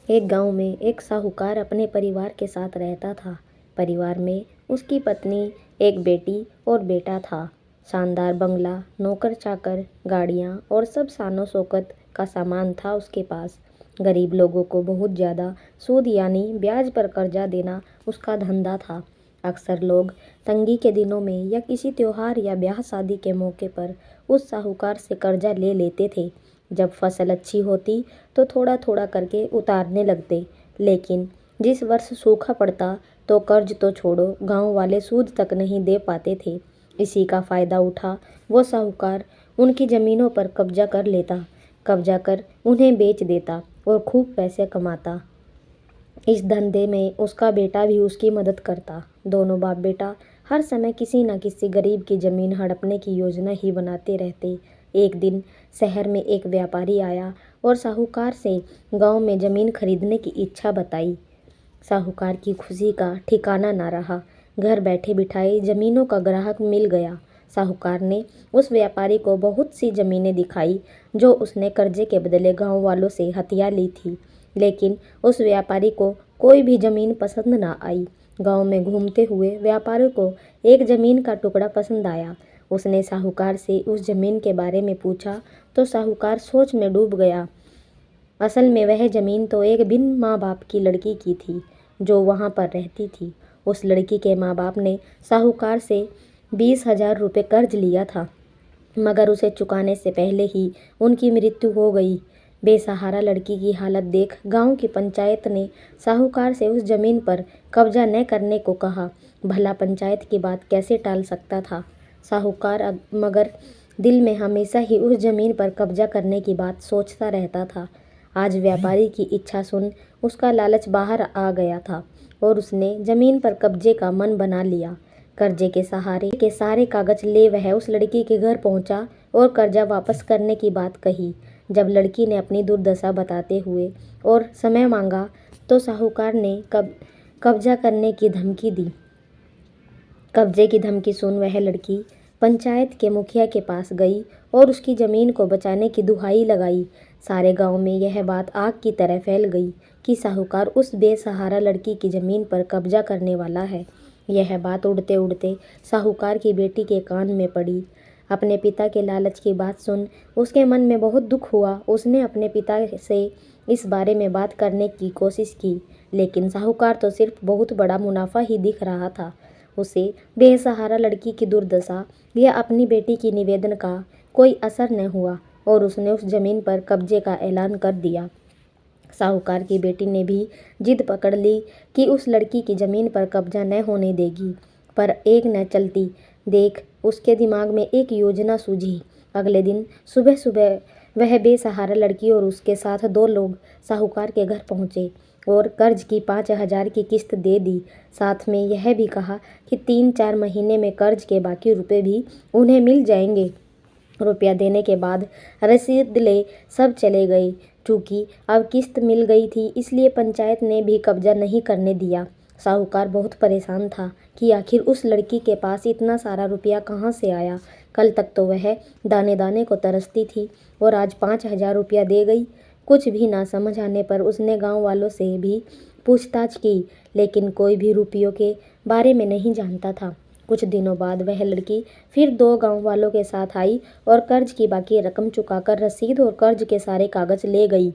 एक गांव में एक साहूकार अपने परिवार के साथ रहता था। परिवार में उसकी पत्नी, एक बेटी और बेटा था। शानदार बंगला, नौकर चाकर, गाड़ियां और सब शानो शौकत का सामान था उसके पास। गरीब लोगों को बहुत ज़्यादा सूद यानी ब्याज पर कर्जा देना उसका धंधा था। अक्सर लोग तंगी के दिनों में या किसी त्योहार या ब्याह शादी के मौके पर उस साहूकार से कर्जा ले लेते थे। जब फसल अच्छी होती तो थोड़ा थोड़ा करके उतारने लगते, लेकिन जिस वर्ष सूखा पड़ता तो कर्ज तो छोड़ो, गांव वाले सूद तक नहीं दे पाते थे। इसी का फायदा उठा वो साहूकार उनकी ज़मीनों पर कब्जा कर उन्हें बेच देता और खूब पैसे कमाता। इस धंधे में उसका बेटा भी उसकी मदद करता। दोनों बाप बेटा हर समय किसी न किसी गरीब की ज़मीन हड़पने की योजना ही बनाते रहते। एक दिन शहर में एक व्यापारी आया और साहूकार से गांव में ज़मीन खरीदने की इच्छा बताई। साहूकार की खुशी का ठिकाना ना रहा। घर बैठे बिठाए ज़मीनों का ग्राहक मिल गया। साहूकार ने उस व्यापारी को बहुत सी ज़मीनें दिखाई जो उसने कर्जे के बदले गांव वालों से हथिया ली थी, लेकिन उस व्यापारी को कोई भी ज़मीन पसंद ना आई। गांव में घूमते हुए व्यापारी को एक ज़मीन का टुकड़ा पसंद आया। उसने साहूकार से उस ज़मीन के बारे में पूछा तो साहूकार सोच में डूब गया। असल में वह ज़मीन तो एक बिन माँ बाप की लड़की की थी जो वहाँ पर रहती थी। उस लड़की के माँ बाप ने साहूकार से 20,000 रुपये कर्ज लिया था, मगर उसे चुकाने से पहले ही उनकी मृत्यु हो गई। बेसहारा लड़की की हालत देख गांव की पंचायत ने साहूकार से उस जमीन पर कब्जा न करने को कहा। भला पंचायत की बात कैसे टाल सकता था साहूकार, मगर दिल में हमेशा ही उस जमीन पर कब्जा करने की बात सोचता रहता था। आज व्यापारी की इच्छा सुन उसका लालच बाहर आ गया था और उसने जमीन पर कब्जे का मन बना लिया। कर्जे के सहारे के सारे कागज ले वह उस लड़की के घर पहुंचा और कर्जा वापस करने की बात कही। जब लड़की ने अपनी दुर्दशा बताते हुए और समय मांगा तो साहूकार ने कब्जा करने की धमकी दी। कब्जे की धमकी सुन वह लड़की पंचायत के मुखिया के पास गई और उसकी ज़मीन को बचाने की दुहाई लगाई। सारे गांव में यह बात आग की तरह फैल गई कि साहूकार उस बेसहारा लड़की की ज़मीन पर कब्जा करने वाला है। यह बात उड़ते उड़ते साहूकार की बेटी के कान में पड़ी। अपने पिता के लालच की बात सुन उसके मन में बहुत दुख हुआ। उसने अपने पिता से इस बारे में बात करने की कोशिश की, लेकिन साहूकार तो सिर्फ बहुत बड़ा मुनाफा ही दिख रहा था। उसे बेसहारा लड़की की दुर्दशा या अपनी बेटी की निवेदन का कोई असर न हुआ और उसने उस जमीन पर कब्जे का ऐलान कर दिया। साहूकार की बेटी ने भी जिद पकड़ ली कि उस लड़की की ज़मीन पर कब्जा न होने देगी, पर एक न चलती देख उसके दिमाग में एक योजना सूझी। अगले दिन सुबह सुबह वह बेसहारा लड़की और उसके साथ 2 लोग साहूकार के घर पहुँचे और कर्ज की 5,000 की किस्त दे दी। साथ में यह भी कहा कि 3-4 महीने में कर्ज के बाकी रुपए भी उन्हें मिल जाएंगे। रुपया देने के बाद रसीद ले सब चले गए। चूँकि अब किस्त मिल गई थी, इसलिए पंचायत ने भी कब्जा नहीं करने दिया। साहूकार बहुत परेशान था कि आखिर उस लड़की के पास इतना सारा रुपया कहाँ से आया। कल तक तो वह दाने दाने को तरसती थी और आज 5,000 रुपया दे गई। कुछ भी ना समझ आने पर उसने गांव वालों से भी पूछताछ की, लेकिन कोई भी रुपयों के बारे में नहीं जानता था। कुछ दिनों बाद वह लड़की फिर 2 गांव वालों के साथ आई और कर्ज की बाकी रकम चुकाकर रसीद और कर्ज के सारे कागज ले गई।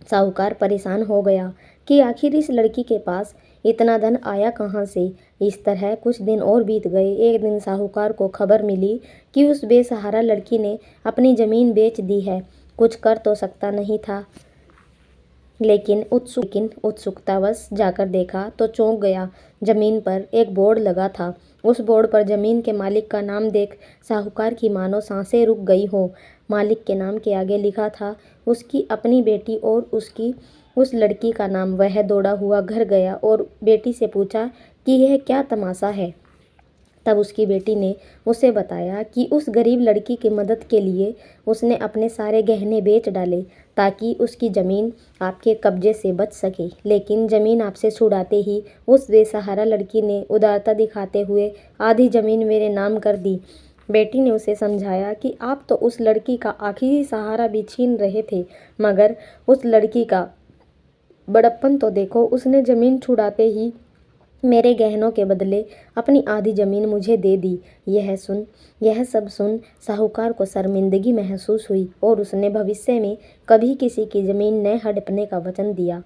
साहूकार परेशान हो गया कि आखिर इस लड़की के पास इतना धन आया कहाँ से। इस तरह कुछ दिन और बीत गए। एक दिन साहूकार को खबर मिली कि उस बेसहारा लड़की ने अपनी ज़मीन बेच दी है। कुछ कर तो सकता नहीं था, लेकिन उत्सुकतावश जाकर देखा तो चौंक गया। जमीन पर एक बोर्ड लगा था। उस बोर्ड पर जमीन के मालिक का नाम देख साहूकार की मानो सांसें रुक गई हो। मालिक के नाम के आगे लिखा था उसकी अपनी बेटी और उसकी उस लड़की का नाम। वह दौड़ा हुआ घर गया और बेटी से पूछा कि यह क्या तमाशा है। तब उसकी बेटी ने उसे बताया कि उस गरीब लड़की की मदद के लिए उसने अपने सारे गहने बेच डाले ताकि उसकी ज़मीन आपके कब्जे से बच सके, लेकिन ज़मीन आपसे छुड़ाते ही उस बेसहारा लड़की ने उदारता दिखाते हुए आधी ज़मीन मेरे नाम कर दी। बेटी ने उसे समझाया कि आप तो उस लड़की का आखिरी सहारा भी छीन रहे थे, मगर उस लड़की का बड़प्पन तो देखो, उसने ज़मीन छुड़ाते ही मेरे गहनों के बदले अपनी आधी ज़मीन मुझे दे दी। यह सब सुन साहूकार को शर्मिंदगी महसूस हुई और उसने भविष्य में कभी किसी की ज़मीन न हड़पने का वचन दिया।